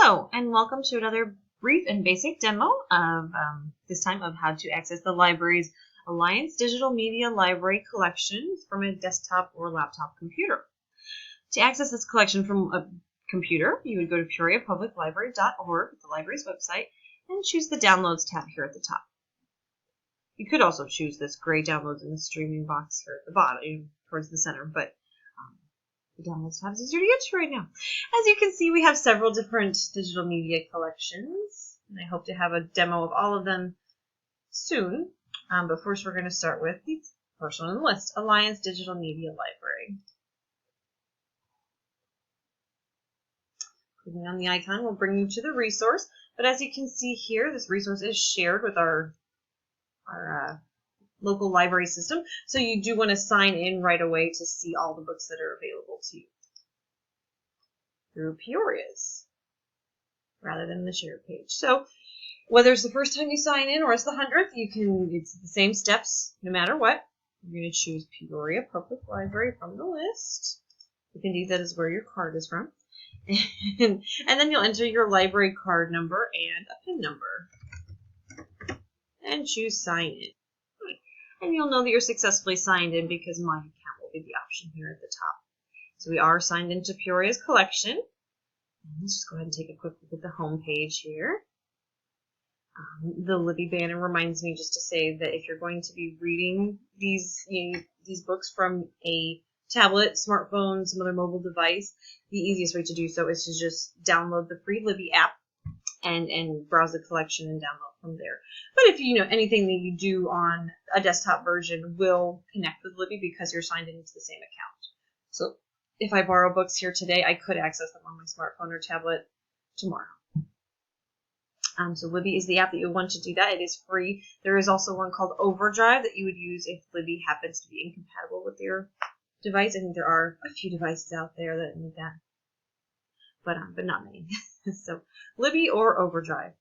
Hello, and welcome to another brief and basic demo of this time of how to access the library's Alliance Digital Media Library collection from a desktop or laptop computer. To access this collection from a computer, you would go to peoriapubliclibrary.org, the library's website, and choose the Downloads tab here at the top. You could also choose this gray Downloads in the streaming box here at the bottom, towards the center, but the Downloads tab is easier to get to right now. As you can see, we have several different digital media collections, and I hope to have a demo of all of them soon. But first, we're going to start with the first one on the list, Alliance Digital Media Library. Clicking on the icon will bring you to the resource, but as you can see here, this resource is shared with our local library system, so you do want to sign in right away to see all the books that are available to you through Peoria's rather than the shared page. So whether it's the first time you sign in or it's the 100th, it's the same steps no matter what. You're going to choose Peoria Public Library from the list. If indeed that is where your card is from. And then you'll enter your library card number and a PIN number. And choose Sign In. And you'll know that you're successfully signed in because My Account will be the option here at the top. So we are signed into Peoria's collection. And let's just go ahead and take a quick look at the home page here. The Libby banner reminds me just to say that if you're going to be reading these books from a tablet, smartphone, some other mobile device, the easiest way to do so is to just download the free Libby app and browse the collection and download from there. But if anything that you do on a desktop version will connect with Libby because you're signed into the same account. So if I borrow books here today, I could access them on my smartphone or tablet tomorrow. So Libby is the app that you'll want to do that. It is free. There is also one called Overdrive that you would use if Libby happens to be incompatible with your device. I think there are a few devices out there that need that, but not many. So Libby or Overdrive.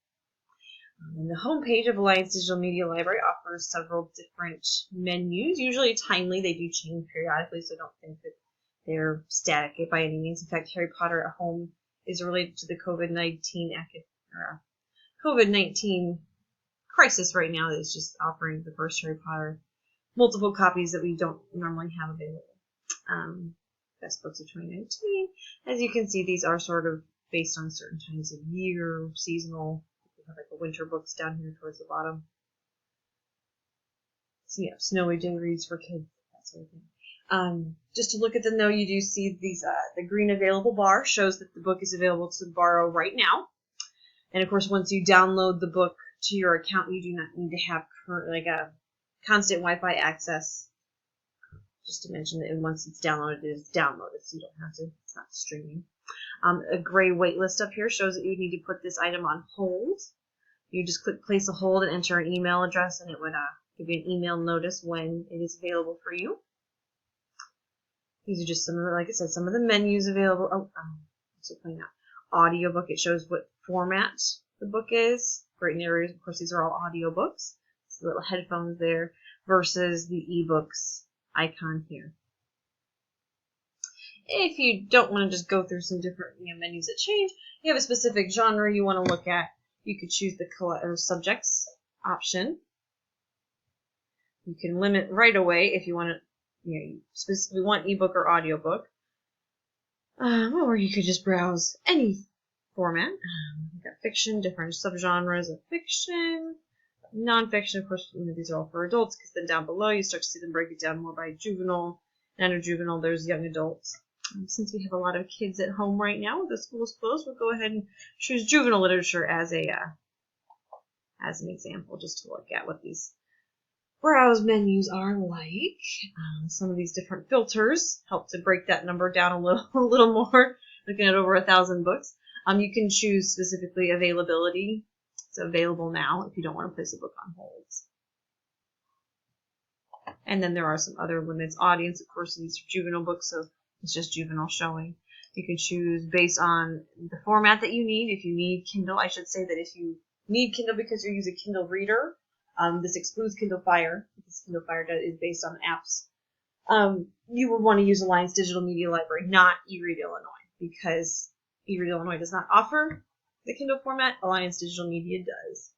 And the homepage of Alliance Digital Media Library offers several different menus. Usually timely, they do change periodically, so don't think that they're static by any means. In fact, Harry Potter at Home is related to the COVID-19 crisis right now. That is just offering the first Harry Potter multiple copies that we don't normally have available. Best books of 2019. As you can see, these are sort of based on certain times of year, seasonal. We have like the winter books down here towards the bottom. So yeah, Snowy Day Reads for kids, that sort of thing. Just to look at them though, you do see these the green available bar shows that the book is available to borrow right now. And of course, once you download the book to your account, you do not need to have a constant Wi-Fi access. Just to mention that once it's downloaded, it is downloaded, so you don't have to. It's not streaming. A gray wait list up here shows that you need to put this item on hold. You just click place a hold and enter an email address, and it would give you an email notice when it is available for you. These are just some of the, like I said, some of the menus available. Also pointing out audiobook. It shows what format the book is. Great narrators. Of course, these are all audiobooks. It's the little headphones there versus the ebooks icon here. If you don't want to just go through some different menus that change, you have a specific genre you want to look at, you could choose the subjects option. You can limit right away if you want to, you specifically want ebook or audiobook. Or you could just browse any format. You've got fiction, different subgenres of fiction. Nonfiction, of course, these are all for adults because then down below you start to see them break it down more by juvenile. And under juvenile, there's young adults. Since we have a lot of kids at home right now, the school's closed, we'll go ahead and choose juvenile literature as an example, just to look at what these browse menus are like. Some of these different filters help to break that number down a little more. Looking at over 1,000 books, you can choose specifically availability. It's available now if you don't want to place a book on hold. And then there are some other limits. Audience, of course, these are juvenile books, so it's just juvenile showing. You can choose based on the format that you need. If you need Kindle, I should say that if you need Kindle because you use a Kindle reader, this excludes Kindle Fire. This Kindle Fire is based on apps. You would want to use Alliance Digital Media Library, not eRead Illinois, because eRead Illinois does not offer the Kindle format, Alliance Digital Media does.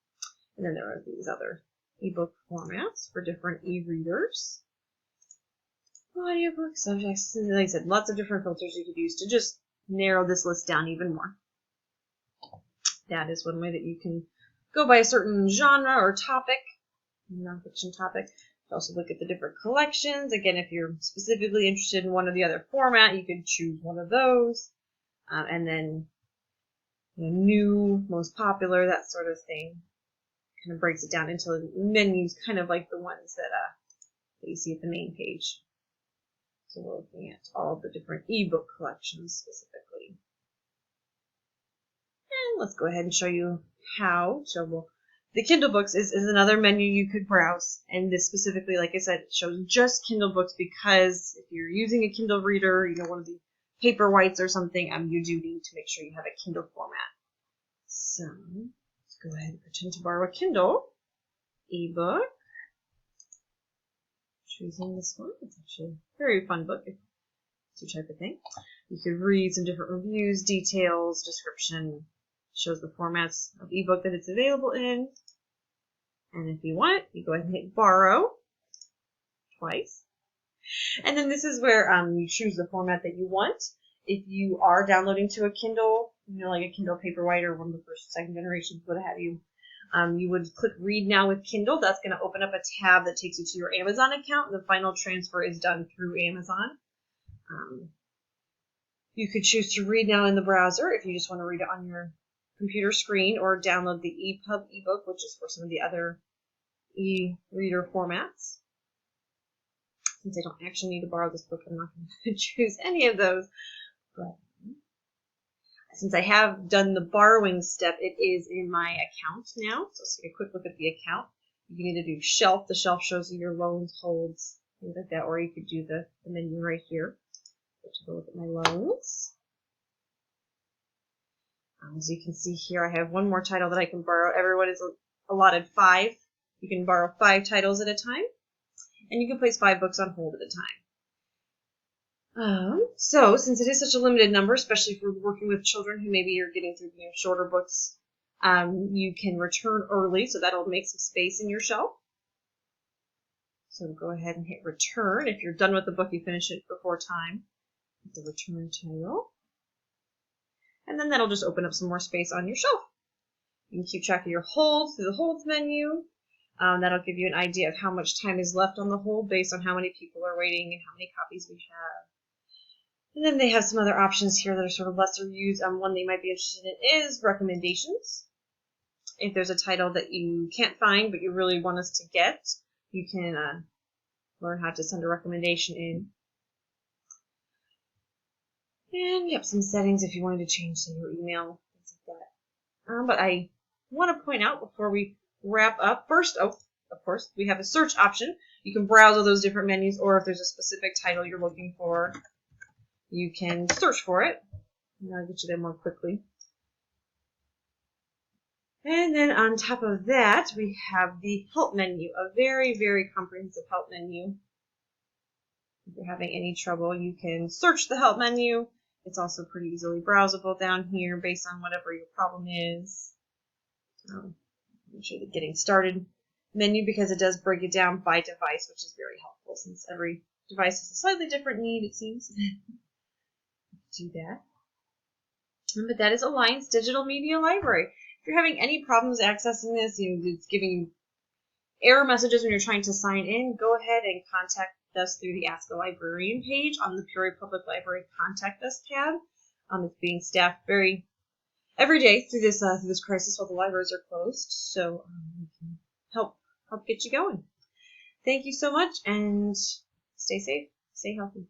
And then there are these other ebook formats for different e-readers. Audiobook subjects, like I said, lots of different filters you could use to just narrow this list down even more. That is one way that you can go by a certain genre or topic, nonfiction topic. You also look at the different collections. Again, if you're specifically interested in one or the other format, you could choose one of those. And then new, most popular, that sort of thing. Kind of breaks it down into menus, kind of like the ones that you see at the main page. So we're looking at all of the different ebook collections specifically. And let's go ahead and show you how. The Kindle books is another menu you could browse. And this specifically, like I said, it shows just Kindle books because if you're using a Kindle reader, one of the Paperwhites or something, you do need to make sure you have a Kindle format. So let's go ahead and pretend to borrow a Kindle ebook. Choosing this one. It's actually a very fun book. It's your type of thing. You could read some different reviews, details, description. Shows the formats of ebook that it's available in. And if you want, you go ahead and hit borrow twice. And then this is where you choose the format that you want. If you are downloading to a Kindle, like a Kindle Paperwhite or one of the first, second generations, what have you, you would click Read Now with Kindle. That's going to open up a tab that takes you to your Amazon account. The final transfer is done through Amazon. You could choose to read now in the browser if you just want to read it on your computer screen, or download the EPUB ebook, which is for some of the other e-reader formats. Since I don't actually need to borrow this book, I'm not going to choose any of those. But since I have done the borrowing step, it is in my account now. So let's take a quick look at the account. You can either do shelf. The shelf shows you your loans, holds, things like that, or you could do the menu right here. Take a look at my loans. As you can see here, I have one more title that I can borrow. Everyone is allotted 5. You can borrow 5 titles at a time, and you can place 5 books on hold at a time. So, since it is such a limited number, especially if you're working with children who maybe you're getting through shorter books, you can return early, so that'll make some space in your shelf. So go ahead and hit return. If you're done with the book, you finish it before time. Hit the return title. And then that'll just open up some more space on your shelf. You can keep track of your holds through the holds menu. That'll give you an idea of how much time is left on the hold based on how many people are waiting and how many copies we have. And then they have some other options here that are sort of lesser used. One that you might be interested in is recommendations. If there's a title that you can't find but you really want us to get, you can learn how to send a recommendation in. And yep, some settings if you wanted to change, say, your email, things like that. But I want to point out before we wrap up, first, of course, we have a search option. You can browse all those different menus, or if there's a specific title you're looking for, you can search for it. And I'll get you there more quickly. And then on top of that, we have the help menu, a very, very comprehensive help menu. If you're having any trouble, you can search the help menu. It's also pretty easily browsable down here based on whatever your problem is. I'm sure the Getting Started menu, because it does break it down by device, which is very helpful since every device has a slightly different need, it seems. Do that. But that is Alliance Digital Media Library. If you're having any problems accessing this, it's giving you error messages when you're trying to sign in, go ahead and contact us through the Ask a Librarian page on the Peoria Public Library Contact Us tab. It's being staffed every day through this crisis while the libraries are closed, so we can help get you going. Thank you so much, and stay safe, stay healthy.